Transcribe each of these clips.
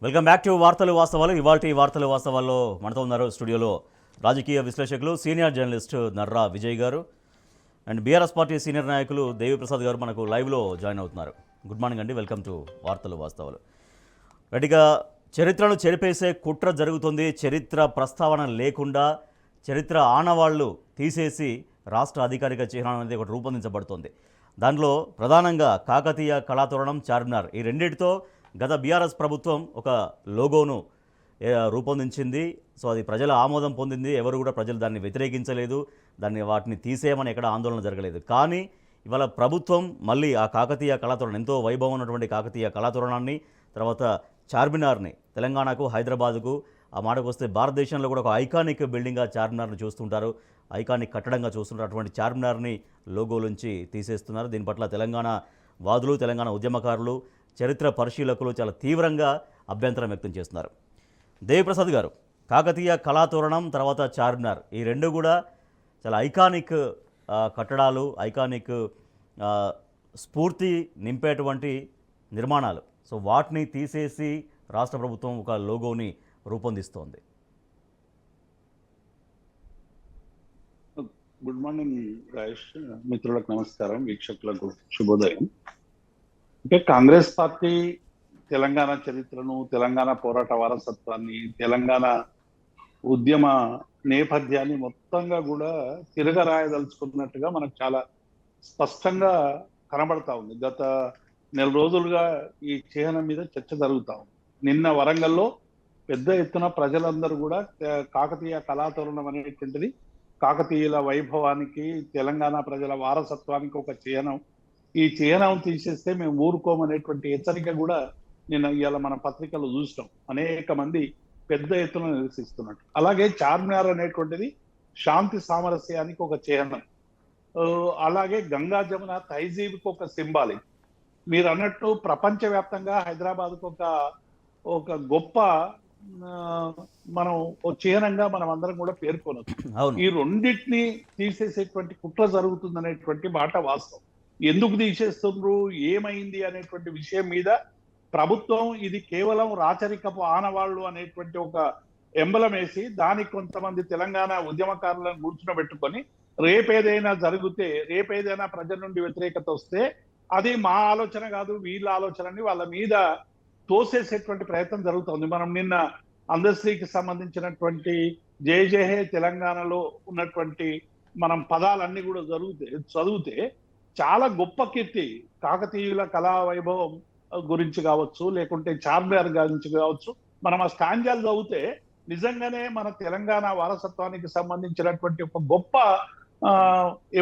Welcome back to వార్తలు వాస్తవాలు. ఇవాల్టి వార్తలు వాస్తవాల్లో మనతో ఉన్నారు స్టూడియోలో రాజకీయ విశ్లేషకులు సీనియర్ జర్నలిస్ట్ నర్రా విజయ్ గారు అండ్ బీఆర్ఎస్ పార్టీ సీనియర్ నాయకులు దేవిప్రసాద్ గారు మనకు లైవ్లో జాయిన్ అవుతున్నారు. గుడ్ మార్నింగ్ అండి, వెల్కమ్ టు వార్తలు వాస్తవాలు. రెడీగా చరిత్రను చెరిపేసే కుట్ర జరుగుతుంది. చరిత్ర ప్రస్తావన లేకుండా చరిత్ర ఆనవాళ్లు తీసేసి రాష్ట్ర అధికారిక చిహ్నం అనేది ఒకటి రూపొందించబడుతుంది. దాంట్లో ప్రధానంగా కాకతీయ కళాతోరణం, చార్మినార్ ఈ రెండింటితో గత బీఆర్ఎస్ ప్రభుత్వం ఒక లోగోను రూపొందించింది. సో అది ప్రజల ఆమోదం పొందింది. ఎవరు కూడా ప్రజలు దాన్ని వ్యతిరేకించలేదు, వాటిని తీసేయమని ఎక్కడ ఆందోళన జరగలేదు. కానీ ఇవాళ ప్రభుత్వం మళ్ళీ ఆ కాకతీయ కళాతోరణం, ఎంతో వైభవం ఉన్నటువంటి కాకతీయ కళాతోరణాన్ని, తర్వాత చార్మినార్ని, తెలంగాణకు హైదరాబాదుకు ఆ మాటకు వస్తే భారతదేశంలో కూడా ఒక ఐకానిక్ బిల్డింగ్గా చార్మినార్ని చూస్తుంటారు, ఐకానిక్ కట్టడంగా చూస్తుంటారు. అటువంటి చార్మినార్ని లోగోలుంచి తీసేస్తున్నారు. దీని పట్ల తెలంగాణ వాదులు, తెలంగాణ ఉద్యమకారులు, చరిత్ర పరిశీలకులు చాలా తీవ్రంగా అభ్యంతరం వ్యక్తం చేస్తున్నారు. దేవిప్రసాద్ గారు, కాకతీయ కళాతోరణం తర్వాత చార్మినార్ ఈ రెండు కూడా చాలా ఐకానిక్ కట్టడాలు, ఐకానిక్ స్ఫూర్తి నింపేటువంటి నిర్మాణాలు. సో వాటిని తీసేసి రాష్ట్ర ప్రభుత్వం ఒక లోగోని రూపొందిస్తోంది. గుడ్ మార్నింగ్ రాజేష్, మిత్రులకు నమస్కారం, వీక్షకులకు శుభోదయం. అంటే కాంగ్రెస్ పార్టీ తెలంగాణ చరిత్రను, తెలంగాణ పోరాట వారసత్వాన్ని, తెలంగాణ ఉద్యమ నేపథ్యాన్ని మొత్తంగా కూడా తిరగరాయదలుచుకున్నట్టుగా మనకు చాలా స్పష్టంగా కనబడతా ఉంది. గత నెల రోజులుగా ఈ చిహ్నం మీద చర్చ జరుగుతా ఉంది. నిన్న వరంగల్లో పెద్ద ఎత్తున ప్రజలందరూ కూడా కాకతీయ కళాతోరణం అనేటువంటిది కాకతీయుల వైభవానికి, తెలంగాణ ప్రజల వారసత్వానికి ఒక చిహ్నం, ఈ చిహ్నం తీసేస్తే మేము ఊరుకోమనేటువంటి హెచ్చరిక కూడా నిన్న ఇవాళ మన పత్రికలు చూసినాం. అనేక మంది పెద్ద ఎత్తున నిరసిస్తున్నట్టు. అలాగే చార్మినార్ అనేటువంటిది శాంతి సామరస్యానికి ఒక చిహ్నం. అలాగే గంగా జమున తహజీబ్కి ఒక సింబాలిక్. మీరు అన్నట్టు ప్రపంచవ్యాప్తంగా హైదరాబాద్కు ఒక గొప్ప మనం చిహ్నంగా మనం అందరం కూడా పేర్కొనొచ్చు. ఈ రెండింటిని తీసేసేటువంటి కుట్ర జరుగుతుందనేటువంటి మాట వాస్తవం. ఎందుకు తీసేస్తుండ్రు, ఏమైంది అనేటువంటి విషయం మీద ప్రభుత్వం ఇది కేవలం రాచరికపు ఆనవాళ్లు అనేటువంటి ఒక ఎంబలం వేసి దానికి కొంతమంది తెలంగాణ ఉద్యమకారులను కూర్చునబెట్టుకొని రేపేదైనా జరిగితే, రేపేదైనా ప్రజల నుండి వ్యతిరేకత వస్తే అది మా ఆలోచన కాదు, వీళ్ళ ఆలోచనని వాళ్ళ మీద తోసేసేటువంటి ప్రయత్నం జరుగుతుంది. మనం నిన్న అందశ్రీకి సంబంధించినటువంటి జయ జయ హే తెలంగాణలో ఉన్నటువంటి మనం పదాలన్నీ కూడా చదివితే చాలా గొప్ప కీర్తి కాకతీయుల కళా వైభవం గురించి కావచ్చు, లేకుంటే చార్మినార్ గురించి కావచ్చు, మనం ఆ స్టాంజాలు చదివితే నిజంగానే మన తెలంగాణ వారసత్వానికి సంబంధించినటువంటి ఒక గొప్ప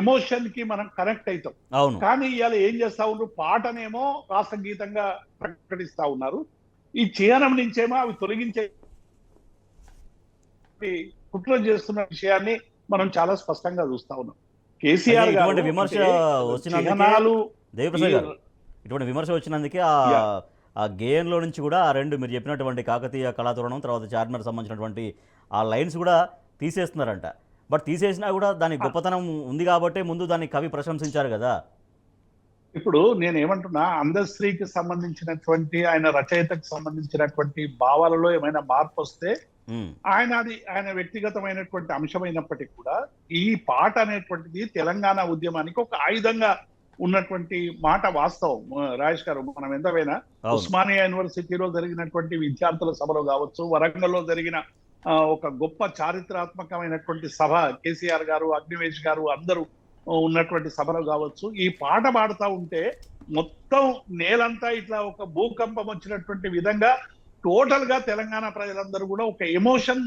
ఎమోషన్ కి మనం కనెక్ట్ అవుతాం. కానీ ఇవాళ ఏం చేస్తా ఉన్నారు, పాటనేమో రాష్ట్ర గీతంగా ప్రకటిస్తా ఉన్నారు. ఈ చిహ్నం నుంచేమో అవి తొలగించే కుట్ర చేస్తున్న విషయాన్ని మనం చాలా స్పష్టంగా చూస్తా ఉన్నాం. కేసీఆర్ ఇటువంటి విమర్శ వచ్చినందుకే ఆ గేయంలో నుంచి కూడా ఆ రెండు మీరు చెప్పినటువంటి కాకతీయ కళాతోరణం తర్వాత చార్మినార్ సంబంధించినటువంటి ఆ లైన్స్ కూడా తీసేస్తున్నారంట. బట్ తీసేసినా కూడా దాని గొప్పతనం ఉంది కాబట్టి ముందు దాన్ని కవి ప్రశంసించారు కదా. ఇప్పుడు నేను ఏమంటున్నా, అందశ్రీకి సంబంధించినటువంటి ఆయన రచయితకు సంబంధించినటువంటి భావాలలో ఏమైనా మార్పు వస్తే ఆయన వ్యక్తిగతమైనటువంటి అంశమైనప్పటికీ కూడా ఈ పాట అనేటువంటిది తెలంగాణ ఉద్యమానికి ఒక ఆయుధంగా ఉన్నటువంటి మాట వాస్తవం. రాజేష్ గారు, మనం ఎంతైనా ఉస్మానియా యూనివర్సిటీలో జరిగినటువంటి విద్యార్థుల సభలో కావచ్చు, వరంగల్లో జరిగిన ఒక గొప్ప చారిత్రాత్మకమైనటువంటి సభ, కేసీఆర్ గారు, అగ్నివేష్ గారు అందరూ ఉన్నటువంటి సభలో కావచ్చు, ఈ పాట పాడుతూ ఉంటే మొత్తం నేలంతా ఇట్లా ఒక భూకంపం వచ్చినటువంటి విధంగా టోటల్ గా తెలంగాణ ప్రజలందరూ కూడా ఒక ఎమోషన్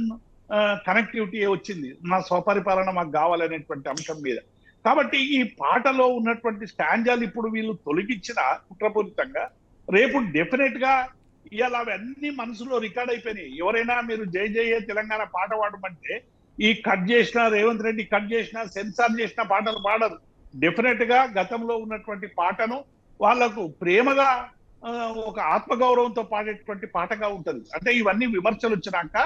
కనెక్టివిటీ వచ్చింది. నా స్వపరిపాలన మాకు కావాలనేటువంటి అంశం మీద. కాబట్టి ఈ పాటలో ఉన్నటువంటి స్టాంజాలు ఇప్పుడు వీళ్ళు తొలగించిన కుట్రపూరితంగా రేపు డెఫినెట్ గా ఇవాళ అవన్నీ మనసులో రికార్డ్ అయిపోయినాయి. ఎవరైనా మీరు జై జయ తెలంగాణ పాట పాడమంటే ఈ కట్ చేసిన రేవంత్ రెడ్డి కట్ చేసిన సెన్సార్ చేసిన పాటలు పాడరు. డెఫినెట్ గా గతంలో ఉన్నటువంటి పాటను వాళ్లకు ప్రేమగా ఒక ఆత్మగౌరవంతో పాడేటువంటి పాటగా ఉంటది. అంటే ఇవన్నీ విమర్శలు వచ్చినాక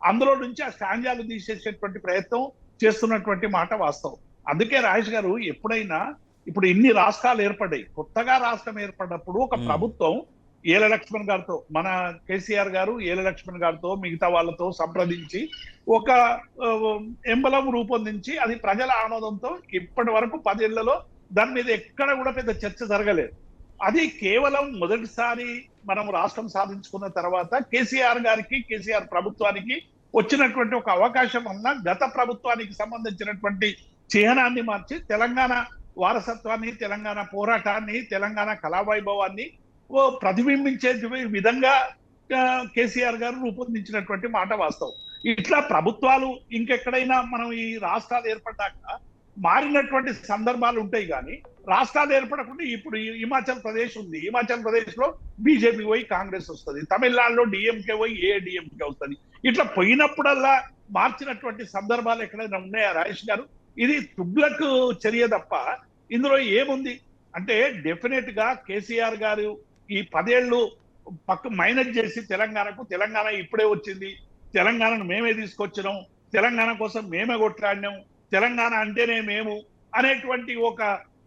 అందులో నుంచి ఆ స్టాంజాలు తీసేసేటువంటి ప్రయత్నం చేస్తున్నటువంటి మాట వాస్తవం. అందుకే రాజేష్ గారు, ఎప్పుడైనా ఇప్పుడు ఇన్ని రాష్ట్రాలు ఏర్పడ్డాయి, కొత్తగా రాష్ట్రం ఏర్పడినప్పుడు ఒక ప్రభుత్వం ఏల లక్ష్మణ్ గారితో, మన కేసీఆర్ గారు ఏల లక్ష్మణ్ గారితో మిగతా వాళ్ళతో సంప్రదించి ఒక ఎంబలం రూపొందించి అది ప్రజల ఆమోదంతో ఇప్పటి వరకు 10 ఏళ్లలో దాని మీద ఎక్కడ కూడా పెద్ద చర్చ జరగలేదు. అది కేవలం మొదటిసారి మనం రాష్ట్రం సాధించుకున్న తర్వాత కేసీఆర్ గారికి, కేసీఆర్ ప్రభుత్వానికి వచ్చినటువంటి ఒక అవకాశం వలన గత ప్రభుత్వానికి సంబంధించినటువంటి చిహ్నాన్ని మార్చి తెలంగాణ వారసత్వాన్ని, తెలంగాణ పోరాటాన్ని, తెలంగాణ కళావైభవాన్ని ప్రతిబింబించే విధంగా కేసీఆర్ గారు రూపొందించినటువంటి మాట వాస్తవం. ఇట్లా ప్రభుత్వాలు ఇంకెక్కడైనా మనం ఈ రాష్ట్రాలు ఏర్పడ్డాక మారినటువంటి సందర్భాలు ఉంటాయి, కానీ రాష్ట్రాలు ఏర్పడకుండా ఇప్పుడు హిమాచల్ ప్రదేశ్ ఉంది, హిమాచల్ ప్రదేశ్ లో బీజేపీ పోయి కాంగ్రెస్ వస్తుంది, తమిళనాడులో డిఎంకే పోయి ఏఐడిఎంకే వస్తుంది. ఇట్లా పోయినప్పుడల్లా మార్చినటువంటి సందర్భాలు ఎక్కడైనా ఉన్నాయా రాజేష్ గారు? ఇది తుగ్లక్ చర్య తప్ప ఇందులో ఏముంది అంటే, డెఫినెట్ గా కేసీఆర్ గారు ఈ 10 ఏళ్ళు పక్క మైనస్ చేసి తెలంగాణ ఇప్పుడే వచ్చింది, తెలంగాణను మేమే తీసుకొచ్చినాం, తెలంగాణ కోసం మేమే కొట్లాడినాం, తెలంగాణ అంటేనే మేము అనేటువంటి ఒక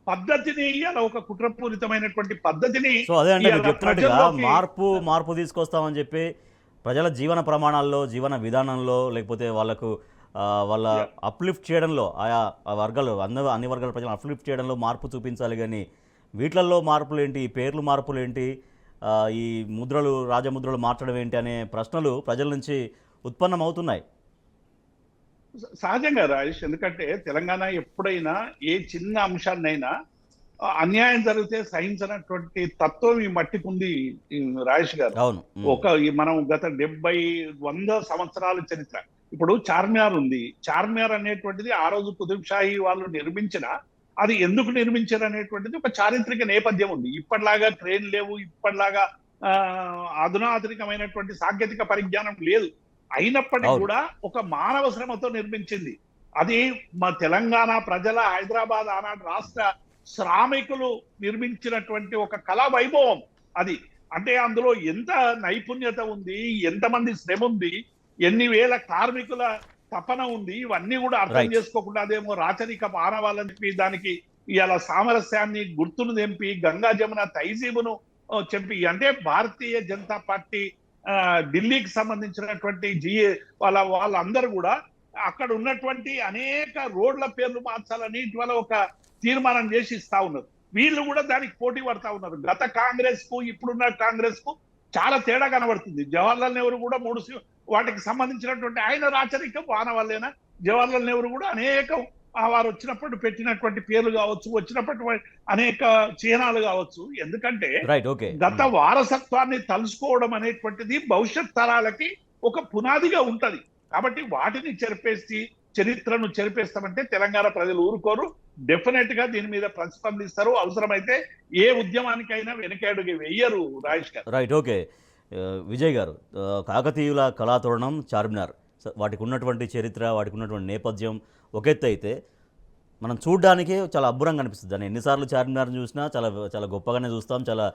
పద్ధతిని, ఇలా ఒక కుట్రపూరితమైనటువంటి పద్ధతిని సో అదే అంటే మీరు చెప్తున్నట్టుగా ప్రజల్లోకి మార్పు తీసుకొస్తామని చెప్పి ప్రజల జీవన ప్రమాణాల్లో, జీవన విధానంలో, లేకపోతే వాళ్ళకు వాళ్ళ అప్లిఫ్ట్ చేయడంలో, ఆయా వర్గాలు అన్ని వర్గాల ప్రజలను అప్లిఫ్ట్ చేయడంలో మార్పు చూపించాలి. కానీ వీటిల్లో మార్పులు ఏంటి, ఈ పేర్లు మార్పులు ఏంటి, ఈ ముద్రలు, రాజముద్రలు మార్చడం ఏంటి అనే ప్రశ్నలు ప్రజల నుంచి ఉత్పన్నమవుతున్నాయి. సహజంగా రాజేష్, ఎందుకంటే తెలంగాణ ఎప్పుడైనా ఏ చిన్న అంశాన్నైనా అన్యాయం జరిగితే సహించినటువంటి తత్వం ఈ మట్టికి ఉంది రాజేష్ గారు. అవును. మనం గత 70-100 సంవత్సరాల చరిత్ర. ఇప్పుడు చార్మినార్ ఉంది. చార్మినార్ అనేటువంటిది ఆ రోజు కుతుబ్ షాహీ వాళ్ళు నిర్మించిన, అది ఎందుకు నిర్మించారు అనేటువంటిది ఒక చారిత్రక నేపథ్యం ఉంది. ఇప్పటిలాగా ట్రైన్ లేవు, ఇప్పటిలాగా ఆధునాధునికమైనటువంటి సాంకేతిక పరిజ్ఞానం లేదు. అయినప్పటికీ కూడా ఒక మానవ శ్రమతో నిర్మించింది. అది మా తెలంగాణ ప్రజల, హైదరాబాద్ ఆనాడు రాష్ట్ర శ్రామికులు నిర్మించినటువంటి ఒక కళా వైభవం అది. అంటే అందులో ఎంత నైపుణ్యత ఉంది, ఎంతమంది శ్రమ ఉంది, ఎన్ని వేల కార్మికుల తపన ఉంది, ఇవన్నీ కూడా అర్థం చేసుకోకుండా అదేమో రాచరిక మానవాళ్ళని చెప్పి దానికి ఇలా సామరస్యాన్ని గుర్తును తెంపి గంగా జమున తైజీబును చెప్పి, అంటే భారతీయ జనతా పార్టీ ఢిల్లీకి సంబంధించినటువంటి వాళ్ళందరూ కూడా అక్కడ ఉన్నటువంటి అనేక రోడ్ల పేర్లు మార్చాలని ఇటీవల ఒక తీర్మానం చేసి ఇస్తా ఉన్నారు. వీళ్ళు కూడా దానికి పోటీ పడతా ఉన్నారు. గత కాంగ్రెస్ కు ఇప్పుడున్న కాంగ్రెస్ కు చాలా తేడా కనబడుతుంది. జవహర్లాల్ నెహ్రూ కూడా 3 వాటికి సంబంధించినటువంటి ఆయన రాచరికం వానవల్లేనా. జవహర్లాల్ నెహ్రూ కూడా అనేక వారు వచ్చినప్పుడు పెట్టినటువంటి పేర్లు కావచ్చు, వచ్చినప్పుడు అనేక చిహ్నాలు కావచ్చు. ఎందుకంటే గత వారసత్వాన్ని తలుసుకోవడం అనేటువంటిది భవిష్యత్ తరాలకి ఒక పునాదిగా ఉంటది. కాబట్టి వాటిని చెరిపేసి చరిత్రను చెరిపేస్తామంటే తెలంగాణ ప్రజలు ఊరుకోరు. డెఫినెట్ గా దీని మీద ప్రతిస్పందిస్తారు. అవసరమైతే ఏ ఉద్యమానికైనా వెనకడుగు వెయ్యరు రాజేష్ గారు. Right, okay. విజయ్ గారు, కాకతీయుల కళాతోరణం, చార్మినార్, వాటికి ఉన్నటువంటి చరిత్ర, వాటికి ఉన్నటువంటి నేపథ్యం ఒక ఎత్తు అయితే, మనం చూడడానికి చాలా అబ్బురంగా అనిపిస్తుంది. దాన్ని ఎన్నిసార్లు చార్మినార్ని చూసినా చాలా చాలా గొప్పగానే చూస్తాం, చాలా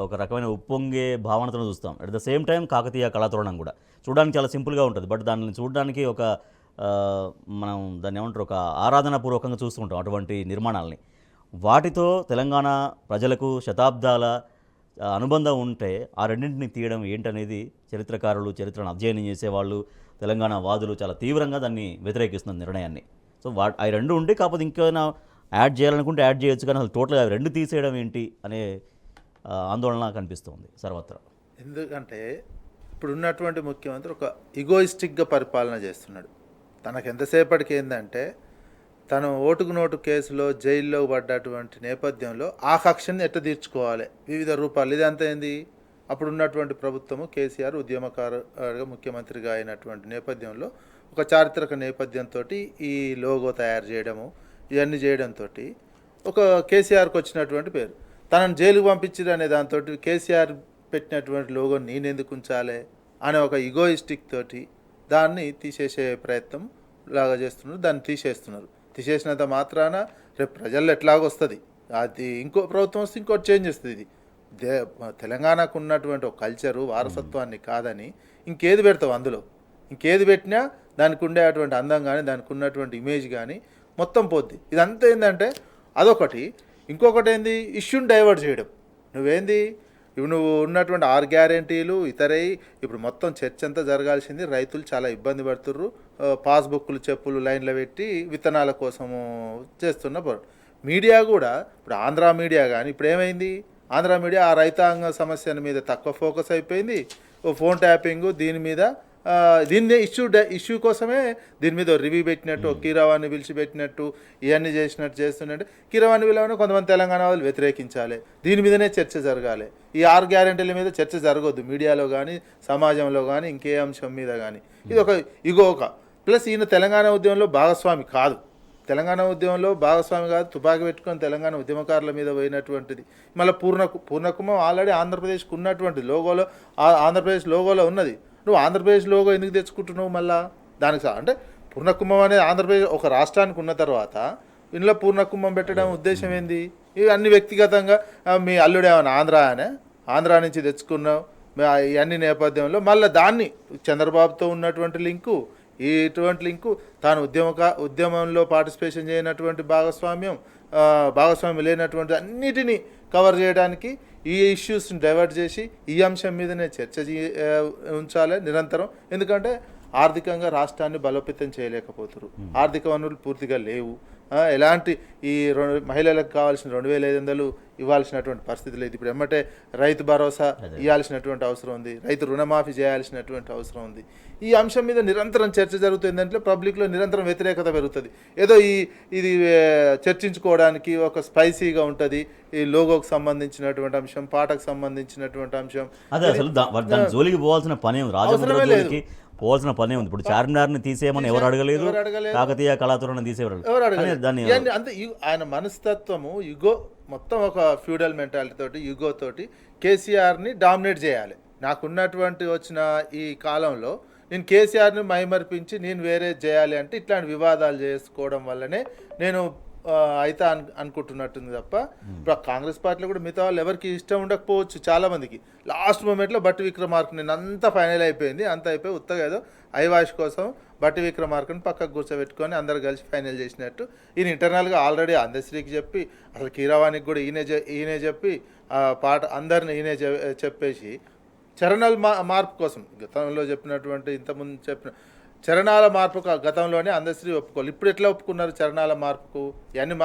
ఒక రకమైన ఉప్పొంగే భావనతో చూస్తాం. At the same time Kakatiya Kalathoranam కూడా చూడడానికి చాలా సింపుల్గా ఉంటుంది. బట్ దాన్ని చూడడానికి ఒక మనం దాన్ని ఏమంటారు, ఒక ఆరాధనాపూర్వకంగా చూస్తుంటాం అటువంటి నిర్మాణాలని. వాటితో తెలంగాణ ప్రజలకు శతాబ్దాల అనుబంధం ఉంటే ఆ రెండింటిని తీయడం ఏంటనేది చరిత్రకారులు, చరిత్రను అధ్యయనం చేసేవాళ్ళు, తెలంగాణ వాదులు చాలా తీవ్రంగా దాన్ని వ్యతిరేకిస్తున్న నిర్ణయాన్ని. సో అవి రెండు ఉంటే, కాకపోతే ఇంకేమైనా యాడ్ చేయాలనుకుంటే యాడ్ చేయొచ్చు, కానీ అసలు టోటల్గా అవి రెండు తీసేయడం ఏంటి అనే ఆందోళన కనిపిస్తుంది సర్వత్రా. ఎందుకంటే ఇప్పుడు ఉన్నటువంటి ముఖ్యమంత్రి ఒక ఇగోయిస్టిక్గా పరిపాలన చేస్తున్నాడు. తనకు ఎంతసేపటికి ఏంటంటే, తను ఓటుకు నోటు కేసులో జైల్లో పడ్డటువంటి నేపథ్యంలో ఆ కక్షని ఎట్ట తీర్చుకోవాలి వివిధ రూపాలు. ఇదంతా ఏంది, అప్పుడు ఉన్నటువంటి ప్రభుత్వము కేసీఆర్ ఉద్యమకారుగా ముఖ్యమంత్రిగా అయినటువంటి నేపథ్యంలో ఒక చారిత్రక నేపథ్యంతో ఈ లోగో తయారు చేయడము, ఇవన్నీ చేయడంతో ఒక కేసీఆర్కి వచ్చినటువంటి పేరు. తనను జైలుకు పంపించారు అనే దాంతో కేసీఆర్ పెట్టినటువంటి లోగో నేనెందుకు ఉంచాలి అనే ఒక ఇగోయిస్టిక్ తోటి దాన్ని తీసేసే ప్రయత్నం లాగా చేస్తున్నారు. దాన్ని తీసేసినంత మాత్రాన రేపు ప్రజల్లో ఎట్లాగొస్తుంది, అది ఇంకో ప్రభుత్వం వస్తే ఇంకోటి చేంజ్ చేస్తుంది. ఇది తెలంగాణకు ఉన్నటువంటి ఒక కల్చరు, వారసత్వాన్ని కాదని ఇంకేది పెడతావు అందులో, ఇంకేది పెట్టినా దానికి ఉండేటువంటి అందం కానీ, దానికి ఉన్నటువంటి ఇమేజ్ కానీ మొత్తం పోద్ది. ఇదంతా ఏంటంటే అదొకటి. ఇంకొకటి ఏంది, ఇష్యూని డైవర్ట్ చేయడం. నువ్వేంది ఇవి నువ్వు ఉన్నటువంటి 6 గ్యారెంటీలు ఇతరై ఇప్పుడు మొత్తం చర్చ అంతా జరగాల్సింది రైతులు చాలా ఇబ్బంది పడుతుర్రు. పాస్బుక్లు చెప్పులు లైన్లో పెట్టి విత్తనాల కోసము చేస్తున్న మీడియా కూడా ఇప్పుడు ఆంధ్ర మీడియా కానీ ఇప్పుడు ఏమైంది, ఆంధ్ర మీడియా ఆ రైతాంగ సమస్యల మీద తక్కువ ఫోకస్ అయిపోయింది. ఫోన్ ట్యాపింగ్ దీని మీద దీన్ని ఇష్యూ కోసమే దీని మీద రివ్యూ పెట్టినట్టు కీరవాణి పిలిచిపెట్టినట్టు ఇవన్నీ చేస్తున్నట్టు కీరవాణి విలువను కొంతమంది తెలంగాణ వాళ్ళు వ్యతిరేకించాలి, దీని మీదనే చర్చ జరగాలి. ఈ 6 గ్యారెంటీల మీద చర్చ జరగొద్దు మీడియాలో కానీ సమాజంలో కానీ ఇంకే అంశం మీద కానీ. ఇది ఒక ఇగోక ప్లస్ ఈయన తెలంగాణ ఉద్యమంలో భాగస్వామి కాదు, తెలంగాణ ఉద్యమంలో భాగస్వామి కాదు, తుపాకీ పెట్టుకొని తెలంగాణ ఉద్యమకారుల మీద పోయినటువంటిది. మళ్ళీ పూర్ణకుమం ఆల్రెడీ ఆంధ్రప్రదేశ్కి ఉన్నటువంటి లోగోలో ఆంధ్రప్రదేశ్ లోగోలో ఉన్నది. నువ్వు ఆంధ్రప్రదేశ్ లోగో ఎందుకు తెచ్చుకుంటున్నావు మళ్ళా దానికి అంటే పూర్ణకుంభం అనేది ఆంధ్రప్రదేశ్ ఒక రాష్ట్రానికి ఉన్న తర్వాత ఇందులో పూర్ణకుంభం పెట్టడం ఉద్దేశం ఏంది? ఇవి అన్ని వ్యక్తిగతంగా మీ అల్లుడేమన్నా ఆంధ్రా నుంచి తెచ్చుకున్నావు ఇవన్నీ నేపథ్యంలో మళ్ళీ దాన్ని చంద్రబాబుతో ఉన్నటువంటి లింకు ఇటువంటి లింకు తాను ఉద్యమంలో పార్టిసిపేషన్ చేయనటువంటి భాగస్వామ్యం లేనటువంటి అన్నిటినీ కవర్ చేయడానికి ఈ ఇష్యూస్ని డైవర్ట్ చేసి ఈ అంశం మీదనే చర్చ ఉంచాలి నిరంతరం. ఎందుకంటే ఆర్థికంగా రాష్ట్రాన్ని బలోపేతం చేయలేకపోతున్నారు, ఆర్థిక వనరులు పూర్తిగా లేవు. ఎలాంటి ఈ మహిళలకు కావాల్సిన 2500 ఇవ్వాల్సినటువంటి పరిస్థితి లేదు. ఇప్పుడు ఎమ్మటే రైతు భరోసా ఇవ్వాల్సినటువంటి అవసరం ఉంది, రైతు రుణమాఫీ చేయాల్సినటువంటి అవసరం ఉంది. ఈ అంశం మీద నిరంతరం చర్చ జరుగుతుంది అంటే పబ్లిక్లో నిరంతరం వ్యతిరేకత పెరుగుతుంది. ఏదో ఇది చర్చించుకోవడానికి ఒక స్పైసీగా ఉంటుంది, ఈ లోగోకు సంబంధించినటువంటి అంశం, పాటకు సంబంధించినటువంటి అంశం. అదే అసలు దాని జోలికి పోవాల్సిన పని రాజకీయ పోవాల్సిన పనే ఉంది. ఇప్పుడు చార్మినార్ని తీసేయమని ఎవరు అడగలేదు, కాకతీయ కళాతోరణం తీసేవారు. అంతే ఆయన మనస్తత్వము యుగో మొత్తం ఒక ఫ్యూడల్ మెంటాలిటీ తోటి యుగో తోటి కేసీఆర్ని డామినేట్ చేయాలి. నాకున్నటువంటి వచ్చిన ఈ కాలంలో నేను కేసీఆర్ని మైమర్పించి నేను వేరే చేయాలి అంటే ఇట్లాంటి వివాదాలు చేసుకోవడం వల్లనే నేను అయితే అనుకుంటున్నట్టుంది తప్ప ఇప్పుడు కాంగ్రెస్ పార్టీలో కూడా మిగతా వాళ్ళు ఎవరికి ఇష్టం ఉండకపోవచ్చు. చాలామందికి లాస్ట్ మూమెంట్లో బట్టి విక్రమార్క నేను అంతా ఫైనల్ అయిపోయింది, అంతా అయిపోయి ఉత్తగా ఏదో ఐవాష్ కోసం బట్టి విక్రమార్కని పక్కకు కూర్చోబెట్టుకొని అందరు కలిసి ఫైనల్ చేసినట్టు ఈయన ఇంటర్నల్గా ఆల్రెడీ అందశ్రీకి చెప్పి అసలు కీరవాణికి కూడా ఈయనే చెప్పి పాట అందరిని ఈయనే చెప్పేసి చరణాల మార్పు కోసం గతంలో చెప్పినటువంటి ఇంతకుముందు చెప్పిన చరణాల మార్పుకు గతంలోనే అందశ్రీ ఒప్పుకోవాలి. ఇప్పుడు ఎట్లా ఒప్పుకున్నారు చరణాల మార్పుకు? ఇవన్నీ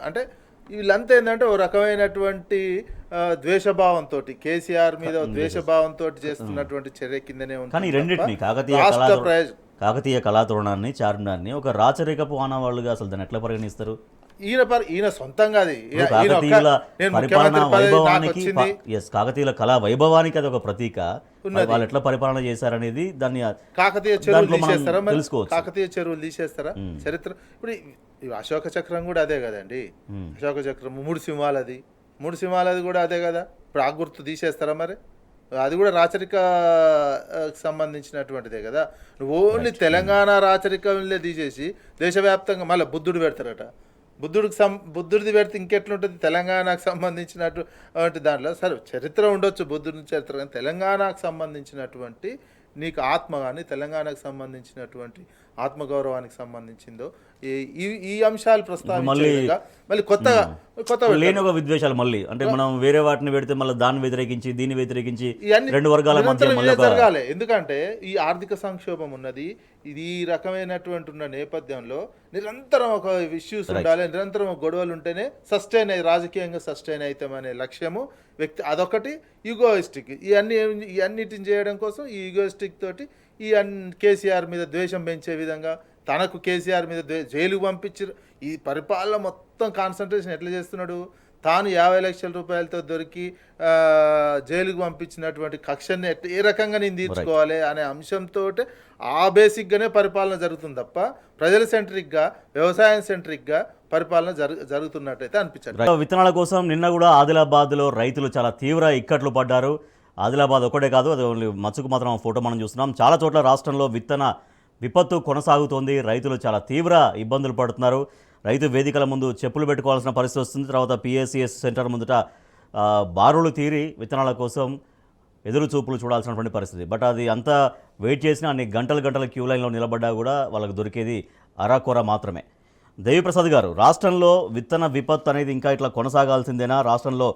అంటే వీళ్ళంతా ఏంటంటే ఓ రకమైనటువంటి ద్వేషభావంతో కేసీఆర్ మీద ద్వేషభావంతో చేస్తున్నటువంటి చర్య కిందనే ఉంది. కానీ రెండింటిని కాకతీయ కళాతోరణాన్ని చార్మినార్ని ఒక రాచరికపు ఆనవాళ్ళుగా అసలు దాన్ని ఎట్లా పరిగణిస్తారు? ఈయన సొంతంగా అది కాకతీయుల కళా వైభవానికి అది ఒక ప్రతీక. వాళ్ళు ఎట్లా పరిపాలన చేశారనేది దాన్ని కాకతీయ చెరువులు తీసేస్తారా చరిత్ర. ఇప్పుడు అశోక చక్రం కూడా అదే కదండి, అశోక చక్రం 3 సింహాలది కూడా అదే కదా. ఇప్పుడు ఆ గుర్తు తీసేస్తారా మరి? అది కూడా రాచరిక సంబంధించినటువంటిదే కదా. నువ్వు ఓన్లీ తెలంగాణ రాచరికంలో తీసేసి దేశవ్యాప్తంగా మళ్ళీ బుద్ధుడు పెడతారట. బుద్ధుడిది పెడితే ఇంకెట్లుంటుంది? తెలంగాణకు సంబంధించినటువంటి దాంట్లో సరే చరిత్ర ఉండొచ్చు, బుద్ధుడి చరిత్ర, కానీ తెలంగాణకు సంబంధించినటువంటి నీకు ఆత్మ కానీ తెలంగాణకు సంబంధించినటువంటి ఆత్మగౌరవానికి సంబంధించిందో ఈ అంశాలు మళ్ళీ కొత్త లేని ఒక విద్వేషాలు మళ్ళీ అంటే మనం వేరే వాటిని పెడితే మళ్ళీ దాన్ని వ్యతిరేకించి దీన్ని వ్యతిరేకించి రెండు వర్గాల మధ్య జరగాలి. ఎందుకంటే ఈ ఆర్థిక సంక్షోభం ఉన్నది, ఇది ఈ రకమైనటువంటి ఉన్న నేపథ్యంలో నిరంతరం ఒక ఇష్యూస్ ఉండాలి, నిరంతరం గొడవలు ఉంటేనే రాజకీయంగా సస్టైన్ అవుతామనే లక్ష్యము వ్యక్తి. అదొకటి యుగోయిస్టిక్. ఇవన్నిటిని చేయడం కోసం ఈ యుగోయిస్టిక్ తోటి ఈ కేసీఆర్ మీద ద్వేషం పెంచే విధంగా తనకు కేసీఆర్ మీద జైలుకు పంపించారు. ఈ పరిపాలన మొత్తం కాన్సన్ట్రేషన్ ఎట్లా చేస్తున్నాడు? తాను 50 లక్షల రూపాయలతో దొరికి జైలుకు పంపించినటువంటి కక్షని ఏ రకంగా నేను తీర్చుకోవాలి అనే అంశంతో ఆ బేసిక్గానే పరిపాలన జరుగుతుంది తప్ప ప్రజల సెంట్రిక్గా వ్యవసాయం సెంట్రిక్గా పరిపాలన జరుగుతున్నట్టయితే అనిపించారు. విత్తనాల కోసం నిన్న కూడా ఆదిలాబాద్లో రైతులు చాలా తీవ్ర ఇక్కట్లు పడ్డారు. ఆదిలాబాద్ ఒకటే కాదు, అది ఓన్లీ మచ్చుకు మాత్రం ఫోటో మనం చూస్తున్నాం. చాలా చోట్ల రాష్ట్రంలో విత్తన విపత్తు కొనసాగుతోంది. రైతులు చాలా తీవ్ర ఇబ్బందులు పడుతున్నారు. రైతు వేదికల ముందు చెప్పులు పెట్టుకోవాల్సిన పరిస్థితి వస్తుంది. తర్వాత PACS సెంటర్ ముందుట బారులు తీరి విత్తనాల కోసం ఎదురు చూపులు చూడాల్సినటువంటి పరిస్థితి. బట్ అది అంతా వెయిట్ చేసినా అన్ని గంటల క్యూ లైన్లో నిలబడ్డా కూడా వాళ్ళకు దొరికేది అరాకొర మాత్రమే. దేవిప్రసాద్ గారు, రాష్ట్రంలో విత్తన విపత్తు అనేది ఇంకా ఇట్లా కొనసాగాల్సిందేనా? రాష్ట్రంలో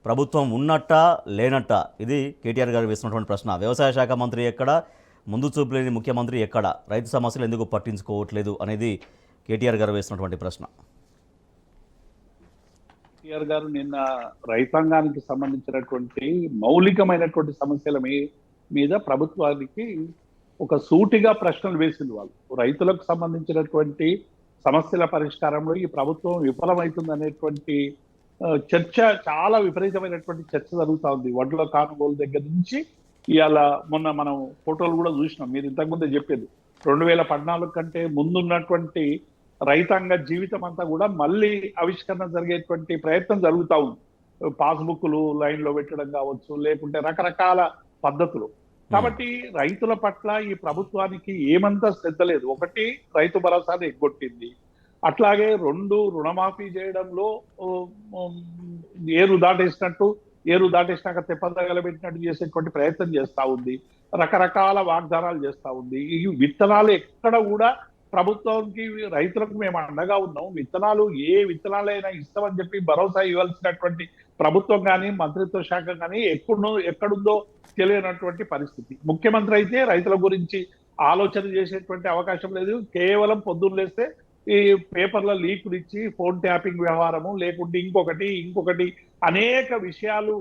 ప్రభుత్వం ఉన్నట్ట లేనట్ట? ఇది కేటీఆర్ గారు వేస్తున్నటువంటి ప్రశ్న. వ్యవసాయ శాఖ మంత్రి ఎక్కడ, ముందు చూపు లేని ముఖ్యమంత్రి ఎక్కడ, రైతు సమస్యలు ఎందుకు పట్టించుకోవట్లేదు అనేది కేటీఆర్ గారు వేస్తున్నటువంటి ప్రశ్న. కేటీఆర్ గారు నిన్న రైతాంగానికి సంబంధించినటువంటి మౌలికమైనటువంటి సమస్యల మీద ప్రభుత్వానికి ఒక సూటిగా ప్రశ్నలు వేసింది. వాళ్ళు రైతులకు సంబంధించినటువంటి సమస్యల పరిష్కారంలో ఈ ప్రభుత్వం విఫలమవుతుంది అనేటువంటి చర్చ, చాలా విపరీతమైనటువంటి చర్చ జరుగుతూ ఉంది. వడ్ల కానుగోలు దగ్గర నుంచి ఇవాళ మొన్న మనం ఫోటోలు కూడా చూసినాం. మీరు ఇంతకుముందే చెప్పేది 2014 కంటే ముందున్నటువంటి రైతాంగ జీవితం అంతా కూడా మళ్ళీ ఆవిష్కరణ జరిగేటువంటి ప్రయత్నం జరుగుతూ ఉంది. పాస్బుక్లు లైన్లో పెట్టడం కావచ్చు, లేకుంటే రకరకాల పద్ధతులు. కాబట్టి రైతుల పట్ల ఈ ప్రభుత్వానికి ఏమంతా శ్రద్ధ లేదు. ఒకటి, రైతు భరోసాను ఎగ్గొట్టింది. అట్లాగే 2, రుణమాఫీ చేయడంలో ఏరు దాటేసినాక తెప్పదగలబెట్టినట్టు చేసేటువంటి ప్రయత్నం చేస్తూ ఉంది. రకరకాల వాగ్దానాలు చేస్తూ ఉంది. ఈ విత్తనాలు ఎక్కడ కూడా ప్రభుత్వానికి, రైతులకు మేము అండగా ఉన్నాం, విత్తనాలు ఏ విత్తనాలైనా ఇస్తామని చెప్పి భరోసా ఇవ్వాల్సినటువంటి ప్రభుత్వం కానీ మంత్రిత్వ శాఖ కానీ ఎక్కడుందో తెలియనటువంటి పరిస్థితి. ముఖ్యమంత్రి అయితే రైతుల గురించి ఆలోచన చేసేటువంటి అవకాశం లేదు. కేవలం పొద్దున్న లేస్తే ఈ పేపర్ల లీకులు ఇచ్చి ఫోన్ ట్యాపింగ్ వ్యవహారము, లేకుంటే ఇంకొకటి అనేక విషయాలు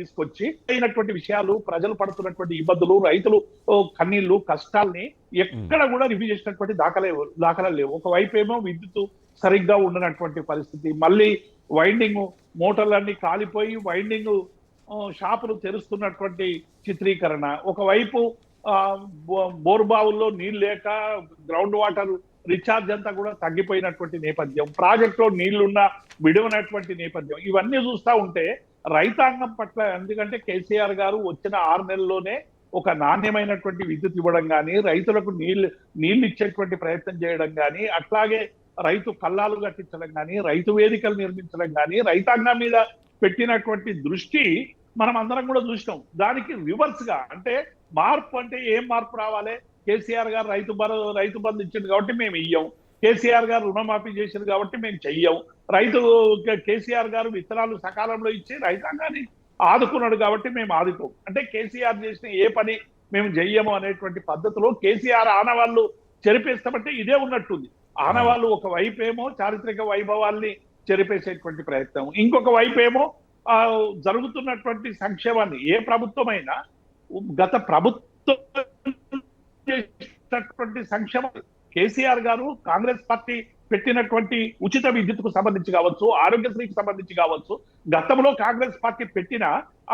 తీసుకొచ్చి అయినటువంటి విషయాలు, ప్రజలు పడుతున్నటువంటి ఇబ్బందులు, రైతులు కన్నీళ్లు, కష్టాల్ని ఎక్కడ కూడా రివ్యూ చేసినటువంటి దాఖలాలు లేవు. ఒకవైపు ఏమో విద్యుత్ సరిగ్గా ఉండనటువంటి పరిస్థితి, మళ్ళీ వైండింగ్ మోటార్లన్నీ కాలిపోయి వైండింగ్ షాపులు తెరుస్తున్నటువంటి చిత్రీకరణ, ఒకవైపు బోర్బావుల్లో నీళ్ళు లేక గ్రౌండ్ వాటర్ రీఛార్జ్ అంతా కూడా తగ్గిపోయినటువంటి నేపథ్యం, ప్రాజెక్టులో నీళ్లున్న విడవనటువంటి నేపథ్యం, ఇవన్నీ చూస్తూ ఉంటే రైతాంగం పట్ల, ఎందుకంటే కేసీఆర్ గారు వచ్చిన 6 నెలల్లోనే ఒక నాణ్యమైనటువంటి విద్యుత్ ఇవ్వడం కానీ, రైతులకు నీళ్లు ఇచ్చేటువంటి ప్రయత్నం చేయడం కానీ, అట్లాగే రైతు కల్లాలు కట్టించడం కానీ, రైతు వేదికలు నిర్మించడం కానీ, రైతాంగం మీద పెట్టినటువంటి దృష్టి మనం అందరం కూడా చూసినాం. దానికి రివర్స్ గా, అంటే మార్పు అంటే ఏం మార్పు రావాలి? కేసీఆర్ గారు రైతు బంధు ఇచ్చింది కాబట్టి మేము ఇయ్యం, కేసీఆర్ గారు రుణమాఫీ చేసింది కాబట్టి మేము చెయ్యం, కేసీఆర్ గారు విత్తనాలు సకాలంలో ఇచ్చి రైతాంగాన్ని ఆదుకున్నాడు కాబట్టి మేము ఆదుకోం, అంటే కేసీఆర్ చేసిన ఏ పని మేము చెయ్యము అనేటువంటి పద్ధతిలో కేసీఆర్ ఆనవాళ్ళు చెరిపేస్తామంటే ఇదే ఉన్నట్టుంది. ఆనవాళ్ళు ఒక వైపు ఏమో చారిత్రక వైభవాల్ని చెరిపేసేటువంటి ప్రయత్నం, ఇంకొక వైపు ఏమో జరుగుతున్నటువంటి సంక్షేమాన్ని, ఏ ప్రభుత్వమైనా గత ప్రభుత్వం చేసినటువంటి సంక్షేమం, కేసీఆర్ గారు కాంగ్రెస్ పార్టీ పెట్టినటువంటి ఉచిత విద్యుత్కు సంబంధించి కావచ్చు, ఆరోగ్యశ్రీకి సంబంధించి కావచ్చు, గతంలో కాంగ్రెస్ పార్టీ పెట్టిన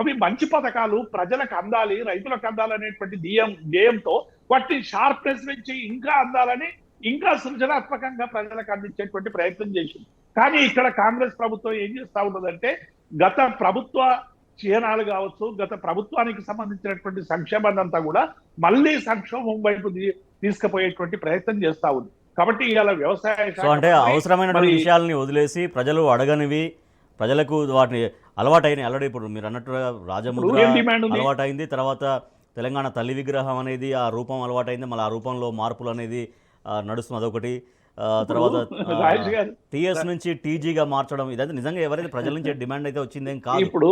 అవి మంచి పథకాలు ప్రజలకు అందాలి, రైతులకు అందాలి అనేటువంటి ధ్యేయంతో వాటిని షార్ప్నెస్ పెంచి ఇంకా అందాలని, ఇంకా సృజనాత్మకంగా ప్రజలకు అందించేటువంటి ప్రయత్నం చేసింది. కానీ ఇక్కడ కాంగ్రెస్ ప్రభుత్వం ఏం చేస్తా ఉన్నదంటే, గత ప్రభుత్వ క్షీణాలు కావచ్చు, గత ప్రభుత్వానికి సంబంధించినటువంటి సంక్షేమాన్ని అంతా కూడా మళ్ళీ సంక్షోభం వైపు తీసుకుపోయేటువంటి ప్రయత్నం చేస్తా ఉంది. కాబట్టి ఇవాళ వ్యవసాయ అంటే అవసరమైనటువంటి విషయాలని వదిలేసి ప్రజలు అడగనివి, ప్రజలకు వాటిని అలవాటైన, ఆల్రెడీ ఇప్పుడు మీరు అన్నట్టుగా రాజముద్ర అలవాటైంది, తర్వాత తెలంగాణ తల్లి విగ్రహం అనేది ఆ రూపం అలవాటైంది, మళ్ళీ ఆ రూపంలో మార్పులు అనేది నడుస్తుంది, అదొకటి. తర్వాత టీఎస్ నుంచి టీజీగా మార్చడం, ఇదైతే నిజంగా ఎవరైతే ప్రజల నుంచి డిమాండ్ అయితే వచ్చిందేం కాదు. ఇప్పుడు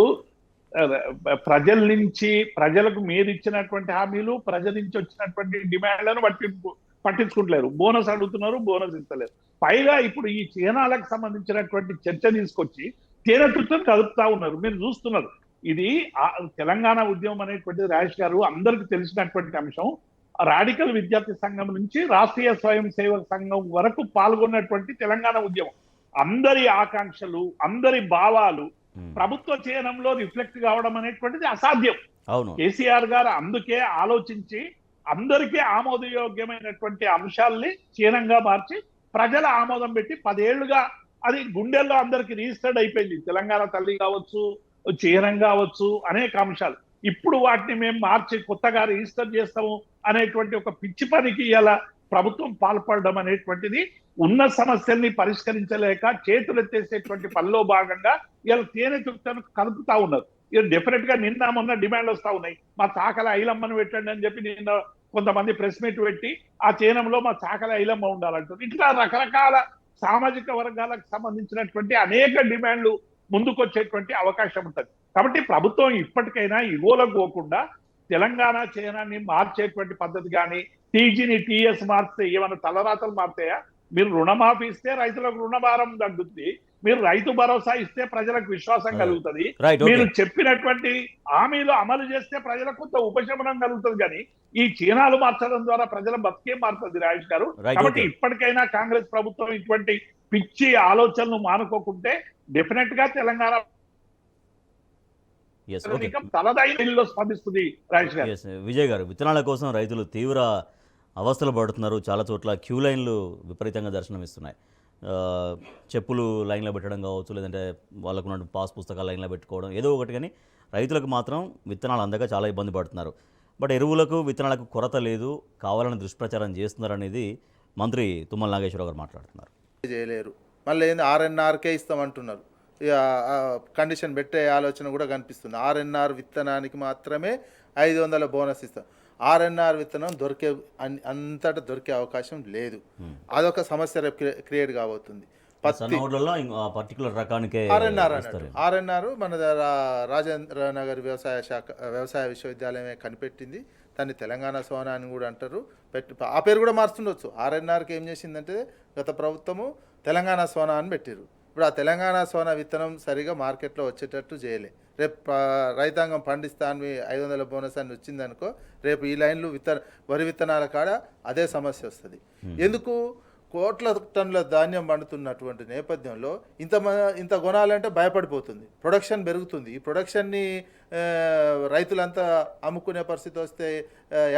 ప్రజల నుంచి, ప్రజలకు మీరు ఇచ్చినటువంటి హామీలు, ప్రజల నుంచి వచ్చినటువంటి డిమాండ్లను పట్టించుకుంటలేరు. బోనస్ అడుగుతున్నారు, బోనస్ ఇస్తలేరు. పైగా ఇప్పుడు ఈ చీనాలకు సంబంధించినటువంటి చర్చ తీసుకొచ్చి తేనెతుట్టును కలుపుతా ఉన్నారు. మీరు చూస్తున్నారు, ఇది తెలంగాణ ఉద్యమం అనేటువంటిది రాజేష్ గారు అందరికి తెలిసినటువంటి అంశం. రాడికల్ విద్యార్థి సంఘం నుంచి రాష్ట్రీయ స్వయం సేవక సంఘం వరకు పాల్గొన్నటువంటి తెలంగాణ ఉద్యమం, అందరి ఆకాంక్షలు, అందరి భావాలు ప్రభుత్వ చయనంలో రిఫ్లెక్ట్ కావడం అనేటువంటిది అసాధ్యం. కేసీఆర్ గారు అందుకే ఆలోచించి అందరికీ ఆమోదయోగ్యమైనటువంటి అంశాలని చీనంగా మార్చి ప్రజల ఆమోదం పెట్టి 10 ఏళ్లుగా అది గుండెల్లో అందరికి రిజిస్టర్డ్ అయిపోయింది. తెలంగాణ తల్లి కావచ్చు, చీనం కావచ్చు, అనేక అంశాలు. ఇప్పుడు వాటిని మేము మార్చి కొత్తగా రిజిస్టర్ చేస్తాము అనేటువంటి ఒక పిచ్చి పనికి ఇలా ప్రభుత్వం పాల్పడడం అనేటువంటిది ఉన్న సమస్యల్ని పరిష్కరించలేక చేతులెత్తేసేటువంటి పనిలో భాగంగా ఇలా తేనె చుట్టను కలుపుతా ఉన్నారు. ఇక డెఫినెట్ గా నిన్న మొన్న డిమాండ్ వస్తా ఉన్నాయి. మా చాకల ఐలమ్మను పెట్టండి అని చెప్పి నిన్న కొంతమంది ప్రెస్ మీట్ పెట్టి ఆ చీనంలో మా చాకల ఐలమ్మ ఉండాలంటారు. ఇట్లా రకరకాల సామాజిక వర్గాలకు సంబంధించినటువంటి అనేక డిమాండ్లు ముందుకొచ్చేటువంటి అవకాశం ఉంటుంది. కాబట్టి ప్రభుత్వం ఇప్పటికైనా ఇగోలకు పోకుండా తెలంగాణ చైనాన్ని మార్చేటువంటి పద్ధతి కానీ, టీజీని టీఎస్ మార్చితే ఏమైనా తలరాతలు మారుతాయా? మీరు రుణమాఫీ ఇస్తే రైతులకు రుణభారం తగ్గుతుంది, మీరు రైతు భరోసా ఇస్తే ప్రజలకు విశ్వాసం కలుగుతుంది, Right, okay. మీరు చెప్పినటువంటి హామీలు అమలు చేస్తే ప్రజలకు కొంత ఉపశమనం కలుగుతుంది. కానీ ఈ చీనాలు మార్చడం ద్వారా ప్రజల బతికే మారుతుంది రాజేష్ గారు. Right, కాబట్టి okay. ఇప్పటికైనా కాంగ్రెస్ ప్రభుత్వం ఇటువంటి పిచ్చి ఆలోచనలు మానుకోకుంటే డెఫినెట్ గా తెలంగాణ ఎస్ ఓకే తలదైన స్పందిస్తుంది రాజేష్ గారు. ఎస్ విజయ్ గారు, విత్తనాల కోసం రైతులు తీవ్ర అవస్థలు పడుతున్నారు. చాలా చోట్ల క్యూ లైన్లు విపరీతంగా దర్శనమిస్తున్నాయి. చెప్పులు లైన్లో పెట్టడం కావచ్చు, లేదంటే వాళ్ళకు ఉన్న పాస్ పుస్తకాలు లైన్లో పెట్టుకోవడం, ఏదో ఒకటి. కానీ రైతులకు మాత్రం విత్తనాలు అందక చాలా ఇబ్బంది పడుతున్నారు. బట్ ఎరువులకు విత్తనాలకు కొరత లేదు, కావాలని దుష్ప్రచారం చేస్తున్నారు అనేది మంత్రి తుమ్మల నాగేశ్వరరావు గారు మాట్లాడుతున్నారు. చేయలేరు. మళ్ళీ ఏంది ఆర్ఎన్ఆర్కే ఇస్తామంటున్నారు. ఇక కండిషన్ పెట్టే ఆలోచన కూడా కనిపిస్తుంది. ఆర్ఎన్ఆర్ విత్తనానికి మాత్రమే 500 బోనస్ ఇస్తాం. ఆర్ఎన్ఆర్ విత్తనం అంతటా దొరికే అవకాశం లేదు. అదొక సమస్య క్రియేట్ కాబోతుంది. పర్టికులర్ రకానికే ఆర్ఎన్ఆర్ అన్నట్టు ఆర్ఎన్ఆర్ మన రాజేంద్ర నగర్ వ్యవసాయ విశ్వవిద్యాలయమే కనిపెట్టింది. దాన్ని తెలంగాణ సోనా అని కూడా అంటారు. ఆ పేరు కూడా మార్చుండొచ్చు. ఆర్ఎన్ఆర్కి ఏం చేసిందంటే గత ప్రభుత్వము తెలంగాణ సోనా అని పెట్టారు. ఇప్పుడు ఆ తెలంగాణ సోనా విత్తనం సరిగా మార్కెట్లో వచ్చేటట్టు చేయలే. రేపు రైతాంగం పండిస్తా అని 500 బోనస్ అని వచ్చిందనుకో, రేపు ఈ లైన్లు వరి విత్తనాల కాడ అదే సమస్య వస్తుంది. ఎందుకు? కోట్ల టన్నుల ధాన్యం పండుతున్నటువంటి నేపథ్యంలో ఇంత కొనాలంటే భయపడిపోతుంది. ప్రొడక్షన్ పెరుగుతుంది. ఈ ప్రొడక్షన్ని రైతులంతా అమ్ముకునే పరిస్థితి వస్తే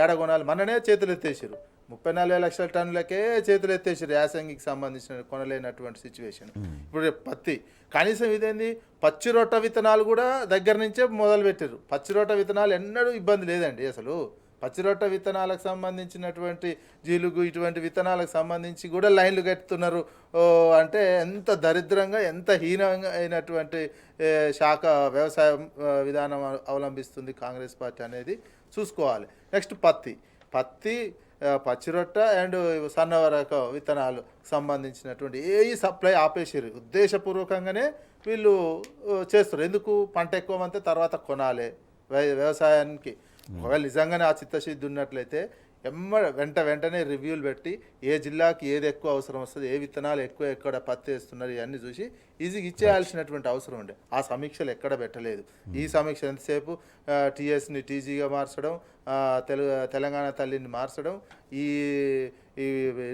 ఏడ కొనాలి? మననే చేతులు ఎత్తేసారు. 34 లక్షల టన్నులకే చేతులు ఎత్తేసారు. యాసంగికి సంబంధించిన కొనలేనటువంటి సిచ్యువేషన్. ఇప్పుడు పత్తి కనీసం ఇదేంది, పచ్చి రొట్ట విత్తనాలు కూడా దగ్గర నుంచే మొదలు పెట్టారు. పచ్చి రొట్ట విత్తనాలు ఎన్నడూ ఇబ్బంది లేదండి. అసలు పచ్చిరొట్ట విత్తనాలకు సంబంధించినటువంటి జీలుగు ఇటువంటి విత్తనాలకు సంబంధించి కూడా లైన్లు కట్టుతున్నారు. అంటే ఎంత దరిద్రంగా, ఎంత హీనంగా అయినటువంటి శాఖ వ్యవసాయ విధానం అవలంబిస్తుంది కాంగ్రెస్ పార్టీ అనేది చూసుకోవాలి. నెక్స్ట్ పత్తి పచ్చిరొట్ట అండ్ సన్నవరక విత్తనాలు సంబంధించినటువంటి సప్లై ఆపేసారు. ఉద్దేశపూర్వకంగానే వీళ్ళు చేస్తారు. ఎందుకు? పంట ఎక్కువ మంతే తర్వాత కొనాలి. వ్యవసాయానికి ఒకవేళ నిజంగానే ఆ చిత్తశుద్ధి ఉన్నట్లయితే వెంటనే రివ్యూలు పెట్టి ఏ జిల్లాకి ఏది ఎక్కువ అవసరం వస్తుంది, ఏ విత్తనాలు ఎక్కువ ఎక్కడ పత్తి వేస్తున్నారు, ఇవన్నీ చూసి ఈజీగా ఇచ్చేయాల్సినటువంటి అవసరం ఉండే. ఆ సమీక్షలు ఎక్కడ పెట్టలేదు. ఈ సమీక్ష ఎంతసేపు టీఎస్ని టీజీగా మార్చడం, తెలంగాణ తల్లిని మార్చడం, ఈ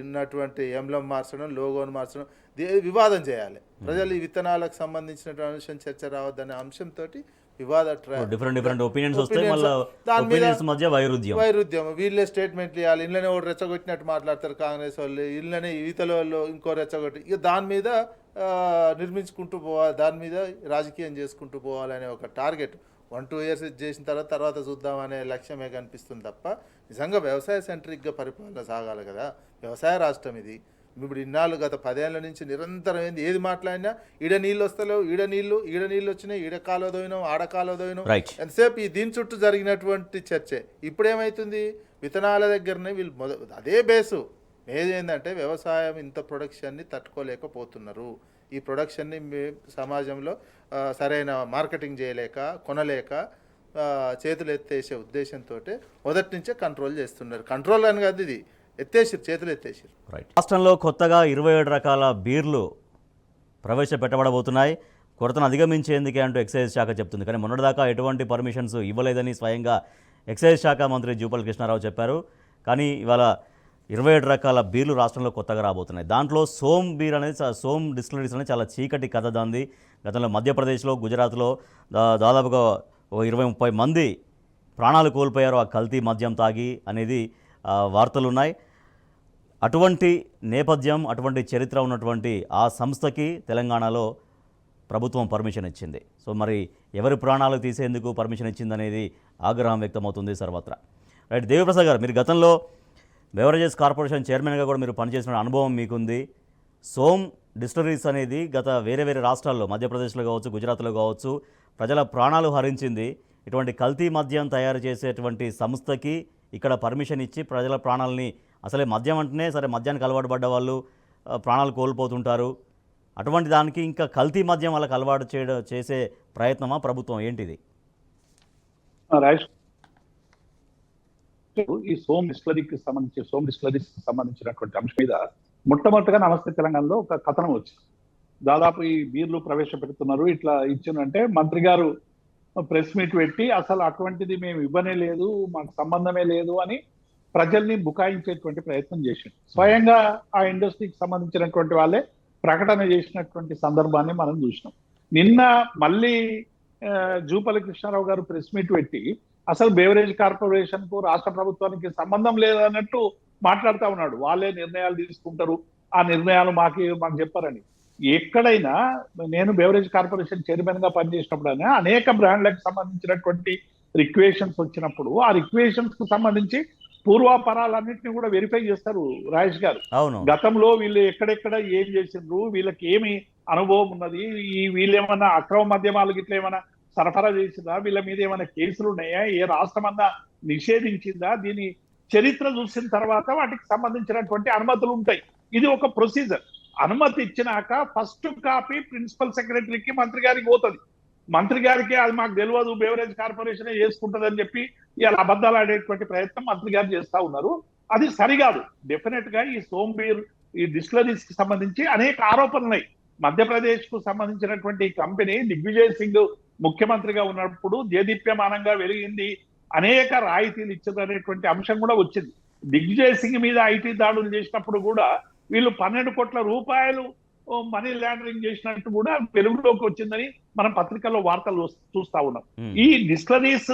ఉన్నటువంటి ఎంబ్లం మార్చడం, లోగోను మార్చడం, వివాదం చేయాలి. ప్రజలు ఈ విత్తనాలకు సంబంధించినటువంటి అంశం చర్చ రావద్దనే అంశంతో డిఫరెంట్ ఒపీనియన్స్ వస్తాయి. మధ్య వైరుధ్యం. వీళ్ళే స్టేట్మెంట్లు ఇవ్వాలి. ఇళ్ళనే ఒకటి రెచ్చగొట్టినట్టు మాట్లాడతారు కాంగ్రెస్ వాళ్ళు, ఇళ్ళనే ఈతల వాళ్ళు ఇంకో రెచ్చగొట్టి, ఇక దాని మీద నిర్మించుకుంటూ పోవాలి, దాని మీద రాజకీయం చేసుకుంటూ పోవాలనే ఒక టార్గెట్ 1-2 ఇయర్స్ చేసిన తర్వాత చూద్దామనే లక్ష్యమే కనిపిస్తుంది తప్ప నిజంగా వ్యవసాయ సెంట్రిక్గా పరిపాలన సాగాలి కదా. వ్యవసాయ రాష్ట్రం ఇది. ఇప్పుడు ఇన్నాళ్ళు గత 10 ఏళ్ల నుంచి నిరంతరం ఏది మాట్లాడినా ఈడ నీళ్ళు వస్తలేవు, ఈడ నీళ్ళు వచ్చినాయి, ఈడ కాలువ దోయినాం, ఆడ కాలువ దోయినాం, ఎంతసేపు దీని చుట్టూ జరిగినటువంటి చర్చే. ఇప్పుడు ఏమవుతుంది? విత్తనాల దగ్గరనే వీళ్ళు అదే బేసు ఏంటంటే వ్యవసాయం ఇంత ప్రొడక్షన్ని తట్టుకోలేకపోతున్నారు. ఈ ప్రొడక్షన్ని సమాజంలో సరైన మార్కెటింగ్ చేయలేక, కొనలేక చేతులు ఎత్తేసే ఉద్దేశంతో మొదటి నుంచే కంట్రోల్ చేస్తున్నారు. కంట్రోల్ అని కాదు, ఇది చేతులు ఎత్తేసారు. రైట్. రాష్ట్రంలో కొత్తగా 27 రకాల బీర్లు ప్రవేశపెట్టబడబోతున్నాయి. కొరతను అధిగమించేందుకే అంటూ ఎక్సైజ్ శాఖ చెప్తుంది. కానీ మొన్నటిదాకా ఎటువంటి పర్మిషన్స్ ఇవ్వలేదని స్వయంగా ఎక్సైజ్ శాఖ మంత్రి జూపల్లి కృష్ణారావు చెప్పారు. కానీ ఇవాళ 27 రకాల బీర్లు రాష్ట్రంలో కొత్తగా రాబోతున్నాయి. దాంట్లో సోమ్ బీర్ అనేది, సోమ్ డిస్టిలరీస్ అనేది చాలా చీకటి కథ దాంది. గతంలో మధ్యప్రదేశ్లో, గుజరాత్లో దాదాపుగా 20-30 మంది ప్రాణాలు కోల్పోయారు ఆ కల్తీ మద్యం తాగి అనేది వార్తలున్నాయి. అటువంటి నేపథ్యం, అటువంటి చరిత్ర ఉన్నటువంటి ఆ సంస్థకి తెలంగాణలో ప్రభుత్వం పర్మిషన్ ఇచ్చింది. సో మరి ఎవరి ప్రాణాలు తీసేందుకు పర్మిషన్ ఇచ్చిందనేది ఆగ్రహం వ్యక్తమవుతుంది సర్వత్రా. రైట్. దేవిప్రసాద్ గారు, మీరు గతంలో బెవరేజెస్ కార్పొరేషన్ చైర్మన్గా కూడా మీరు పనిచేసిన అనుభవం మీకుంది. సోమ్ డిస్టిలరీస్ అనేది గత వేరే రాష్ట్రాల్లో, మధ్యప్రదేశ్లో కావచ్చు, గుజరాత్లో కావచ్చు, ప్రజల ప్రాణాలు హరించింది. ఇటువంటి కల్తీ మద్యం తయారు చేసేటువంటి సంస్థకి ఇక్కడ పర్మిషన్ ఇచ్చి ప్రజల ప్రాణాలని, అసలే మద్యం అంటేనే సరే మద్యానికి అలవాటు పడ్డ వాళ్ళు ప్రాణాలు కోల్పోతుంటారు. అటువంటి దానికి ఇంకా కల్తీ మద్యం వాళ్ళకి అలవాటు చేసే ప్రయత్నమా ప్రభుత్వం ఏంటిది? రాజేష్, ఈ సోమ్ డిస్టిలరీస్ సంబంధించినటువంటి అంశం మీద మొట్టమొదటిగా నమస్తే తెలంగాణలో ఒక కథనం వచ్చింది. దాదాపు ఈ బీర్లు ప్రవేశపెడుతున్నారు ఇట్లా ఇచ్చిందంటే మంత్రి గారు ప్రెస్ మీట్ పెట్టి అసలు అటువంటిది మేము ఇవ్వనే లేదు, మాకు సంబంధమే లేదు అని ప్రజల్ని బుకాయించేటువంటి ప్రయత్నం చేసింది. స్వయంగా ఆ ఇండస్ట్రీకి సంబంధించినటువంటి వాళ్ళే ప్రకటన చేసినటువంటి సందర్భాన్ని మనం చూసినాం. నిన్న మళ్ళీ జూపల్లి కృష్ణారావు గారు ప్రెస్ మీట్ పెట్టి అసలు బేవరేజ్ కార్పొరేషన్ కు రాష్ట్ర ప్రభుత్వానికి సంబంధం లేదన్నట్టు మాట్లాడుతూ ఉన్నాడు. వాళ్ళే నిర్ణయాలు తీసుకుంటారు, ఆ నిర్ణయాలు మాకు చెప్పారని. ఎక్కడైనా నేను బేవరేజ్ కార్పొరేషన్ చైర్మన్ గా పనిచేసినప్పుడైనా అనేక బ్రాండ్లకు సంబంధించినటువంటి రిక్వేషన్స్ వచ్చినప్పుడు ఆ రిక్వేషన్స్ కు సంబంధించి పూర్వాపరాలన్నింటినీ కూడా వెరిఫై చేస్తారు రాజేష్ గారు. గతంలో వీళ్ళు ఎక్కడెక్కడ ఏం చేసిండ్రు, వీళ్ళకి ఏమి అనుభవం ఉన్నది, వీళ్ళు ఏమన్నా అక్రమ మద్యమాలకు ఇట్లా ఏమైనా సరఫరా చేసిందా, వీళ్ళ మీద ఏమైనా కేసులు ఉన్నాయా, ఏ రాష్ట్రమన్నా నిషేధించిందా, దీని చరిత్ర చూసిన తర్వాత వాటికి సంబంధించినటువంటి అనుమతులు ఉంటాయి. ఇది ఒక ప్రొసీజర్. అనుమతి ఇచ్చినాక ఫస్ట్ కాపీ ప్రిన్సిపల్ సెక్రటరీకి మంత్రి గారికి పోతుంది. మంత్రి గారికి అది మాకు తెలియదు, బేవరేజ్ కార్పొరేషన్ చేసుకుంటుందని చెప్పి ఇలా అబద్ధాలు ఆడేటువంటి ప్రయత్నం మంత్రి గారు చేస్తా ఉన్నారు. అది సరికాదు. డెఫినెట్ గా ఈ సోంబీర్ ఈ డిస్టిలరీస్ కి సంబంధించి అనేక ఆరోపణలు ఉన్నాయి. మధ్యప్రదేశ్ కు సంబంధించినటువంటి కంపెనీ దిగ్విజయ్ సింగ్ ముఖ్యమంత్రిగా ఉన్నప్పుడు దేదీప్యమానంగా వెలిగింది, అనేక రాయితీలు ఇచ్చిందనేటువంటి అంశం కూడా వచ్చింది. దిగ్విజయ్ సింగ్ మీద ఐటీ దాడులు చేసినప్పుడు కూడా వీళ్ళు 12 కోట్ల రూపాయలు మనీ లాండరింగ్ చేసినట్టు కూడా వెలుగులోకి వచ్చిందని మనం పత్రికల్లో వార్తలు చూస్తా ఉన్నాం. ఈ డిస్టిలరీస్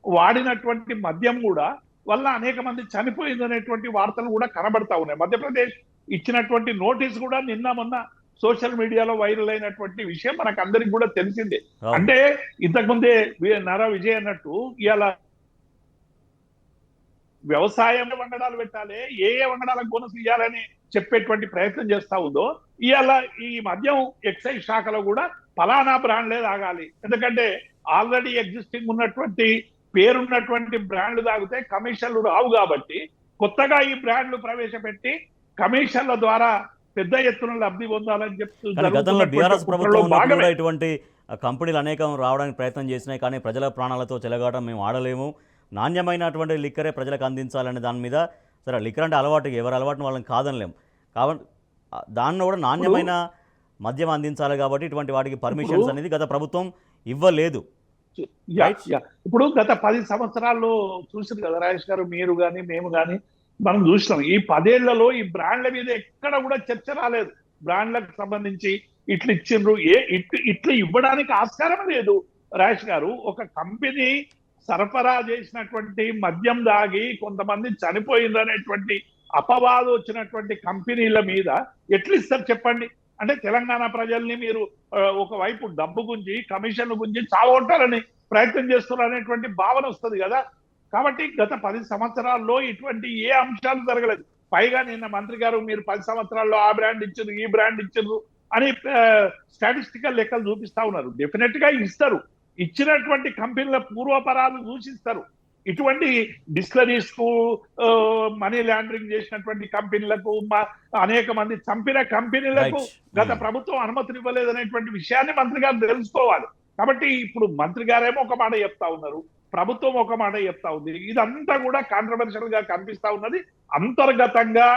వాడినటువంటి మద్యం కూడా వల్ల అనేక మంది చనిపోయిందనేటువంటి వార్తలు కూడా కనబడతా ఉన్నాయి. మధ్యప్రదేశ్ ఇచ్చినటువంటి నోటీస్ కూడా నిన్న మొన్న సోషల్ మీడియాలో వైరల్ అయినటువంటి విషయం మనకు అందరికి కూడా తెలిసిందే. అంటే ఇంతకుముందే నర విజయ్ అన్నట్టు ఇవాళ వ్యవసాయం వంగడాలు పెట్టాలి, ఏ వంగడాలకు బోనస్ ఇవ్వాలని చెప్పేటువంటి ప్రయత్నం చేస్తా ఉందో, ఇవాళ ఈ మద్యం ఎక్సైజ్ శాఖలో కూడా ఫలానా బ్రాండ్లే తాగాలి. ఎందుకంటే ఆల్రెడీ ఎగ్జిస్టింగ్ ఉన్నటువంటి పేరున్నటువంటి బ్రాండ్లు తాగితే కమిషన్లు రావు కాబట్టి కొత్తగా ఈ బ్రాండ్లు ప్రవేశపెట్టి కమిషన్ల ద్వారా పెద్ద ఎత్తున లబ్ధి పొందాలని గతంలో బీఆర్ఎస్ ప్రభుత్వం ఇటువంటి కంపెనీలు అనేకం రావడానికి ప్రయత్నం చేసినాయి. కానీ ప్రజల ప్రాణాలతో చెలగాటం మేము ఆడలేము, నాణ్యమైనటువంటి లిక్కరే ప్రజలకు అందించాలనే దాని మీద, సరే లిక్కర్ అంటే అలవాటు, ఎవరి అలవాటును వాళ్ళని కాదనలేము, కాబట్టి దానిలో కూడా నాణ్యమైన మద్యం అందించాలి కాబట్టి ఇటువంటి వాటికి పర్మిషన్స్ అనేది గత ప్రభుత్వం ఇవ్వలేదు. ఇప్పుడు గత 10 సంవత్సరాల్లో చూసారు కదా రాజేష్ గారు, మీరు కానీ మేము కానీ మనం చూసినాం. ఈ 10 ఏళ్లలో ఈ బ్రాండ్ల మీద ఎక్కడ కూడా చర్చ రాలేదు. బ్రాండ్లకు సంబంధించి ఇట్లా ఇచ్చిండ్రు, ఇట్లా ఇవ్వడానికి ఆస్కారం లేదు రాజేష్ గారు. ఒక కంపెనీ సరఫరా చేసినటువంటి మద్యం దాగి కొంతమంది చనిపోయిందనేటువంటి అపవాదు వచ్చినటువంటి కంపెనీల మీద ఎట్లా ఇస్తారు చెప్పండి? అంటే తెలంగాణ ప్రజల్ని మీరు ఒకవైపు డబ్బు గుంజి కమిషన్లు గుంజి చావొట్టాలని ప్రయత్నం చేస్తున్నారు అనేటువంటి భావన వస్తుంది కదా. కాబట్టి గత 10 సంవత్సరాల్లో ఇటువంటి ఏ అంశాలు జరగలేదు. పైగా నిన్న మంత్రి గారు మీరు 10 సంవత్సరాల్లో ఆ బ్రాండ్ ఇచ్చారు, ఈ బ్రాండ్ ఇచ్చారు అని స్టాటిస్టికల్ లెక్కలు చూపిస్తా ఉన్నారు. డెఫినెట్ గా ఇస్తారు, ఇచ్చినటువంటి కంపెనీల పూర్వపరాలు సూచిస్తారు. ఇటువంటి డిస్టిలరీస్ కు మనీ లాండరింగ్ చేసినటువంటి కంపెనీలకు అనేక మంది చంపిన కంపెనీలకు గత ప్రభుత్వం అనుమతులు ఇవ్వలేదనేటువంటి విషయాన్ని మంత్రి గారు తెలుసుకోవాలి. కాబట్టి ఇప్పుడు మంత్రి గారేమో ఒక మాట చెప్తా ఉన్నారు, ప్రభుత్వం ఒక మాట చెప్తా ఉంది. ఇదంతా కూడా కాంట్రవర్షియల్ గా కనిపిస్తా ఉన్నది. అంతర్గతంగా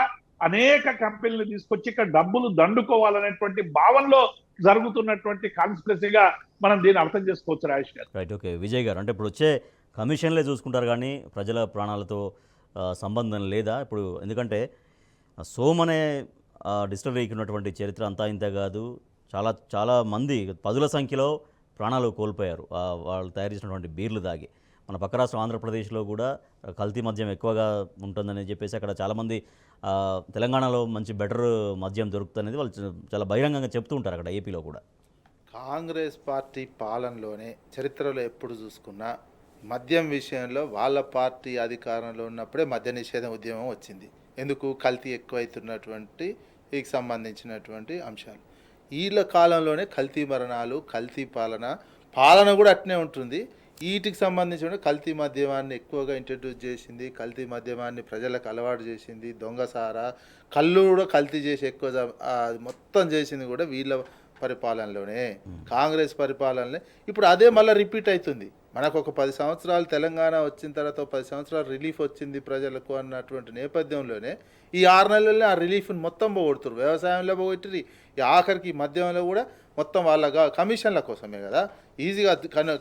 అనేక కంపెనీలు తీసుకొచ్చి ఇక్కడ డబ్బులు దండుకోవాలనేటువంటి భావనలో జరుగుతున్నటువంటి కాన్స్పిరసీగా మనం దీన్ని అర్థం చేసుకోవచ్చు రాజేష్ గారు. రైట్, ఓకే విజయ్ గారు. అంటే ఇప్పుడు వచ్చే కమిషన్లే చూసుకుంటారు కానీ ప్రజల ప్రాణాలతో సంబంధం లేదా ఇప్పుడు? ఎందుకంటే సోమ్ అనే డిస్టిలరీకి ఉన్నటువంటి చరిత్ర అంతా ఇంత కాదు, చాలా చాలా మంది 10ల సంఖ్యలో ప్రాణాలు కోల్పోయారు వాళ్ళు తయారు చేసినటువంటి బీర్లు తాగి. మన పక్క రాష్ట్రం ఆంధ్రప్రదేశ్లో కూడా కల్తీ మద్యం ఎక్కువగా ఉంటుందని చెప్పేసి అక్కడ చాలామంది తెలంగాణలో మంచి బెటర్ మద్యం దొరుకుతుందనేది వాళ్ళు చాలా బహిరంగంగా చెప్తూ ఉంటారు అక్కడ ఏపీలో కూడా. కాంగ్రెస్ పార్టీ పాలనలోనే చరిత్రలో ఎప్పుడు చూసుకున్నా మద్యం విషయంలో వాళ్ళ పార్టీ అధికారంలో ఉన్నప్పుడే మద్య నిషేధం ఉద్యమం వచ్చింది. ఎందుకు? కల్తీ ఎక్కువైతున్నటువంటి వీటికి సంబంధించినటువంటి అంశాలు. వీళ్ళ కాలంలోనే కల్తీ మరణాలు, కల్తీ పాలన కూడా అట్నే ఉంటుంది. వీటికి సంబంధించిన కల్తీ మద్యమాన్ని ఎక్కువగా ఇంట్రడ్యూస్ చేసింది, కల్తీ మద్యమాన్ని ప్రజలకు అలవాటు చేసింది, దొంగసారా కళ్ళు కూడా కల్తీ చేసి ఎక్కువ మొత్తం చేసింది కూడా వీళ్ళ పరిపాలనలోనే, కాంగ్రెస్ పరిపాలనలో. ఇప్పుడు అదే మళ్ళీ రిపీట్ అవుతుంది. మనకు ఒక 10 సంవత్సరాలు తెలంగాణ వచ్చిన తర్వాత 10 సంవత్సరాలు రిలీఫ్ వచ్చింది ప్రజలకు అన్నటువంటి నేపథ్యంలోనే ఈ 6 నెలల్లో ఆ రిలీఫ్ని మొత్తం పోగొడుతున్నారు. వ్యవసాయంలో పోగొట్టి ఈ ఆఖరికి ఈ మద్యంలో కూడా మొత్తం వాళ్ళగా కమిషన్ల కోసమే కదా ఈజీగా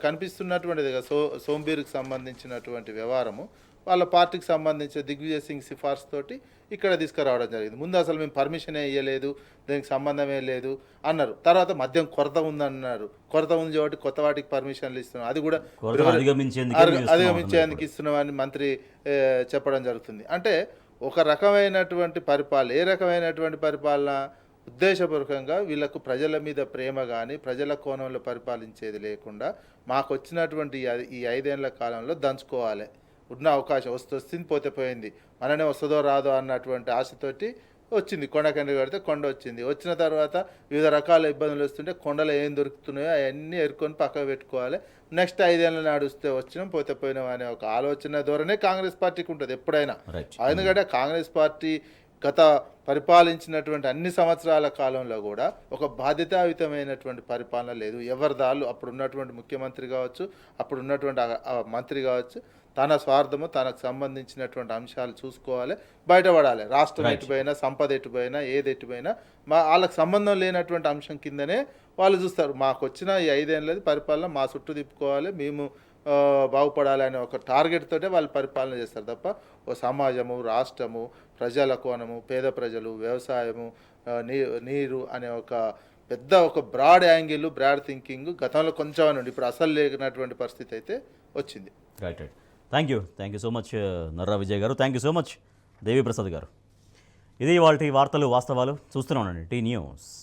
కనిపిస్తున్నటువంటిది కదా. సోంబీర్కి సంబంధించినటువంటి వ్యవహారము వాళ్ళ పార్టీకి సంబంధించిన దిగ్విజయ్ సింగ్ సిఫార్సు తోటి ఇక్కడ తీసుకురావడం జరిగింది. ముందు అసలు మేము పర్మిషనే ఇవ్వలేదు, దీనికి సంబంధమే లేదు అన్నారు. తర్వాత మద్యం కొరత ఉందన్నారు. కొరత ఉంది కాబట్టి కొత్త వాటికి పర్మిషన్లు ఇస్తున్నాం, అది కూడా అధిగమించేందుకు ఇస్తున్నామని మంత్రి చెప్పడం జరుగుతుంది. అంటే ఒక రకమైనటువంటి పరిపాలన, ఏ రకమైనటువంటి పరిపాలన, ఉద్దేశపూర్వకంగా వీళ్ళకు ప్రజల మీద ప్రేమ కానీ ప్రజల కోణంలో పరిపాలించేది లేకుండా మాకు వచ్చినటువంటి ఈ 5 ఏళ్ల కాలంలో దంచుకోవాలి, ఉన్న అవకాశం వస్తుంది పోతే పోయింది, మననే వస్తుందో రాదో అన్నటువంటి ఆశతోటి వచ్చింది. కొండకండి కడితే కొండ వచ్చింది. వచ్చిన తర్వాత వివిధ రకాల ఇబ్బందులు వస్తుంటే కొండలో ఏం దొరుకుతున్నాయో అవన్నీ ఎరుకొని పక్కకు పెట్టుకోవాలి, నెక్స్ట్ 5 ఏళ్ళ నడుస్తే వచ్చినాం పోతే పోయినాం అనే ఒక ఆలోచన ధోరణే కాంగ్రెస్ పార్టీకి ఉంటుంది ఎప్పుడైనా. ఎందుకంటే కాంగ్రెస్ పార్టీ గత పరిపాలించినటువంటి అన్ని సంవత్సరాల కాలంలో కూడా ఒక బాధ్యతాయుతమైనటువంటి పరిపాలన లేదు. ఎవరిదాళ్ళు అప్పుడు ఉన్నటువంటి ముఖ్యమంత్రి కావచ్చు, అప్పుడు ఉన్నటువంటి మంత్రి కావచ్చు, తన స్వార్థము తనకు సంబంధించినటువంటి అంశాలు చూసుకోవాలి, బయటపడాలి. రాష్ట్రం ఎటుపోయినా, సంపద ఎటుపోయినా, ఏది ఎటుపోయినా వాళ్ళకి సంబంధం లేనటువంటి అంశం కిందనే వాళ్ళు చూస్తారు. మాకు వచ్చిన ఈ 5 ఏళ్ళది పరిపాలన మా చుట్టూ తిప్పుకోవాలి, మేము బాగుపడాలి అనే ఒక టార్గెట్ తోటే వాళ్ళు పరిపాలన చేస్తారు తప్ప ఓ సమాజము, రాష్ట్రము, ప్రజల కోణము, పేద ప్రజలు, వ్యవసాయము, నీరు అనే ఒక బ్రాడ్ యాంగిల్, బ్రాడ్ థింకింగ్ గతంలో కొంచెం నుండి ఇప్పుడు అసలు లేనటువంటి పరిస్థితి అయితే వచ్చింది. Right. Thank you so much Narra Vijay గారు. థ్యాంక్ యూ సో మచ్ దేవి ప్రసాద్ గారు. ఇది వాళ్ళ వార్తలు వాస్తవాలు చూస్తూనే ఉండండి టీ న్యూస్.